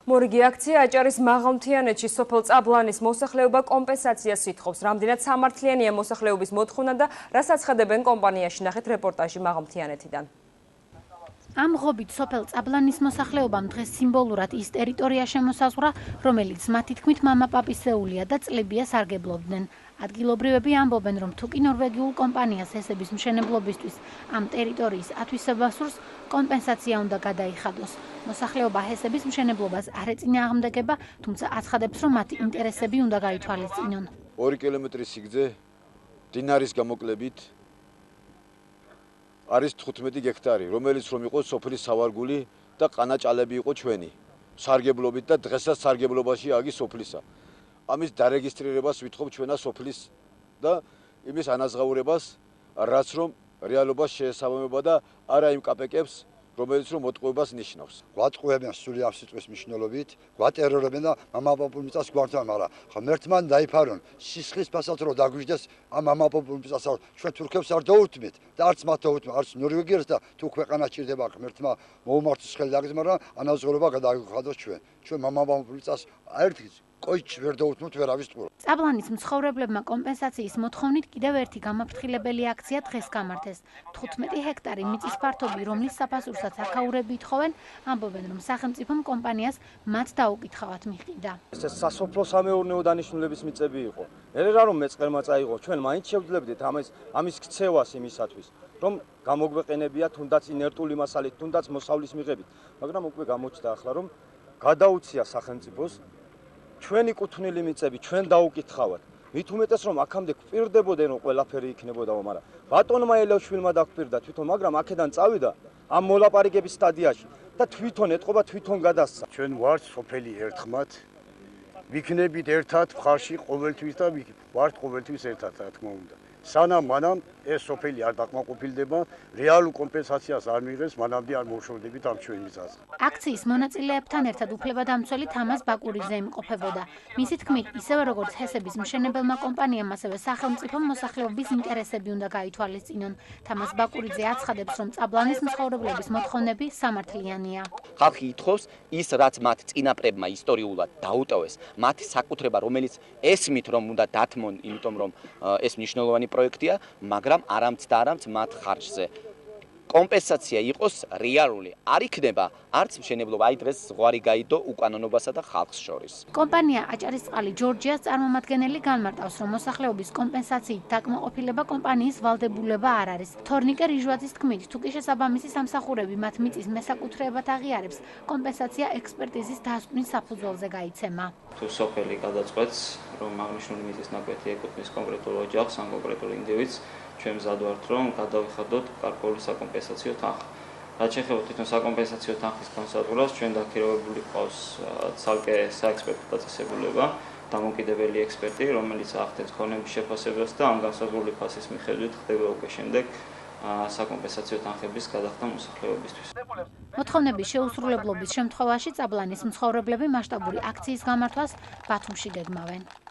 მორიგი აქცია აჭარის მაღალმთიანეთში სოფელ წაბლანის მოსახლეობა კომპენსაციას ითხოვს. Რამდენად სამართლიანია მოსახლეობის მოთხოვნა და რას აცხადებენ კომპანიაში, ნახეთ რეპორტაჟი მაღალმთიანეთიდან. Ამ ღობით სოფელ წაბლანის მოსახლეობამ დღეს სიმბოლურად ის ტერიტორია შემოსაზღვრა, რომელიც მათი თქმით მამაპაპისეულია და წლებია სარგებლობდნენ. ადგილობრივები ამბობენ, რომ თუკი ნორვეგიულ კომპანიას ჰესების მშენებლობისთვის ამ ტერიტორიის ათვისება სურს, კომპენსაცია უნდა გადაიხადოს. მოსახლეობა ჰესების მშენებლობას არ ეწინააღმდეგება, თუმცა აცხადებს, რომ მათი ინტერესები უნდა გაითვალისწინონ. 2 კილომეტრის სიგრძე დინარის გამოკლებით არის 15 გექტარი, რომელიც რომ იყო სოფლის სავარგული და ყანაჭალები იყო ჩვენი. სარგებლობით და დღესაც სარგებლობაში აგი სოფლისა. ამის დარეგისტრირებას ვითხოვ ჩვენა სოფლის და იმის ანაზღაურებას, რაც რომ რეალობას შეესაბამება და არა იმ კაპეკებს, რომელიც რომ მოტყუებას ნიშნავს. გვატყუებენ სული ამ სიტყვის მნიშვნელობით, გვატერორებენ და მამაპაპულ მიწას გვართმევენ, მაგრამ ღმერთთან დაიფარონ, სისხლის ფასად რომ დაგვიждდეს ამ მამაპაპულ მიწას, ჩვენ თურქებს არ დაურთმით და არც მათ დაურთმით, არც ნორვეგიელს და თუ ქვეყანა ჭირდება ღმერთმა მოუმართოს ხელი დაგზ, მაგრამ ანაზღაურება გადაიხადოს ჩვენ. ჩვენ მამაპაპულ მიწას აერთით კოიჩ ვერ დაუთმოთ ვერავის ტყუილ. წაბლანის მცხოვრებლებმა კომპენსაციის მოთხოვნით კიდევ ერთი გამაფრთხილებელი აქცია დღეს გამართეს. 15 ჰექტარი მიწის ფართობი, რომლის საფასურსაც აქაურები ითხოვენ, ამბობენ, რომ სახელმწიფომ კომპანიას მათ დაუკითხავად მიჰყიდა. ეს სასოფლო სამეურნეო დანიშნულების მიწები იყო. ერა რომ მეწყერმა წაიღო, ჩვენ მაინც შევძლებდით ამის ქცევას იმისათვის, რომ გამოგვეყენებია თუნდაც ინერტული მასალით, თუნდაც მოსავლის მიღებით, მაგრამ უკვე გამოჩნდა ახლა რომ გადაუცია სახელმწიფოს ჩვენი კუთვნილი მიწები ჩვენ დაუკითხავთ. მით უმეტეს რომ აქამდე გვპირდებოდნენ რომ ყველაფერი იქნებოდა, მაგრამ ბატონმა ელევშვილმა დაგპირდა თვითონ, მაგრამ აქედან წავიდა ამ მოლაპარაკების სტადიაში და თვითონ ეთყობა, თვითონ გადასცა. ჩვენ ვართ სოფელი ერთხმად, ვიქნებით ერთად მხარში ყოველთვის და ვართ ყოველთვის ერთად, რა თქმა უნდა. სანამ მანამ ეს სოფელი არ დაკმაყოფილდება, რეალურ კომპენსაციას არ მიიღებს, მანამდე არ მოვშორდებით ამ ჩვენ მიწაზე. აქციის მონაწილეებთან ერთად უფლებადამცველი თამაზ ბაკურიძე იმყოფებოდა. მისი თქმით, ისევე როგორც ჰესების მშენებელმა კომპანიამ, ასევე სახელმწიფომ მოსახლეობის ინტერესები უნდა გაითვალისწინონ. თამაზ ბაკურიძე აცხადებს, რომ წაბლანის მცხოვრებლების მოთხოვნები სამართლიანია. ხალხი ითხოვს ის, რაც მათ წინაპრებმა ისტორიულად დაუტოვეს, მათი საკუთრება, რომელიც ესმით რომ უნდა დათმონ, იმიტომ რომ ეს მნიშვნელოვანი პროექტია, მაგრამ არამც და არამც მათ ხარჯზე. კომპენსაცია იყოს რეალური, არ იქნება არც მშენებლობა, აი დღეს ზღვარი გაიდო უკანონობასა და ხალხს შორის. კომპანია აჭარისწყალი ჯორჯიას წარმომადგენელი განმარტავს, რომ მოსახლეობის კომპენსაციით დაკმაყოფილება კომპანიის ვალდებულება არ არის. თორნიკე რიჟვაძის თქმით, თუკი შესაბამისი სამსახურები მათ მიწის მესაკუთრეებად აღიარებს, კომპენსაცია ექსპერტიზის დასკვნის საფუძველზე გაიცემა. თუ სოფელი გადაწყვეტს, რომ აღნიშნული მიწის ნაკვეთი ეკუთვნის კონკრეტულ ოჯახს ან კონკრეტულ ინდივიდს, ჩვენ მზად ვართ, რომ გადავიხადოთ გარკვეული საკომპენსაციო თანხა. რაც შეეხება თვითონ საკომპენსაციო თანხის განსაზღვრას, ჩვენ დაქირავებული ყავს ცალკე საექსპერტო დაწესებულება, დამოუკიდებელი ექსპერტი, რომელიც ახდენს ქონების შეფასებას და ამ განსაზღვრული ფასის მიხედვით ხდება უკვე შემდეგ საკომპენსაციო თანხების გადახდა მოსახლეობისთვის. მოთხოვნების შეუსრულებლობის შემთხვევაში წაბლანის მცხოვრებლები მასშტაბური აქციის გამართვას ბათუმში გეგმავენ.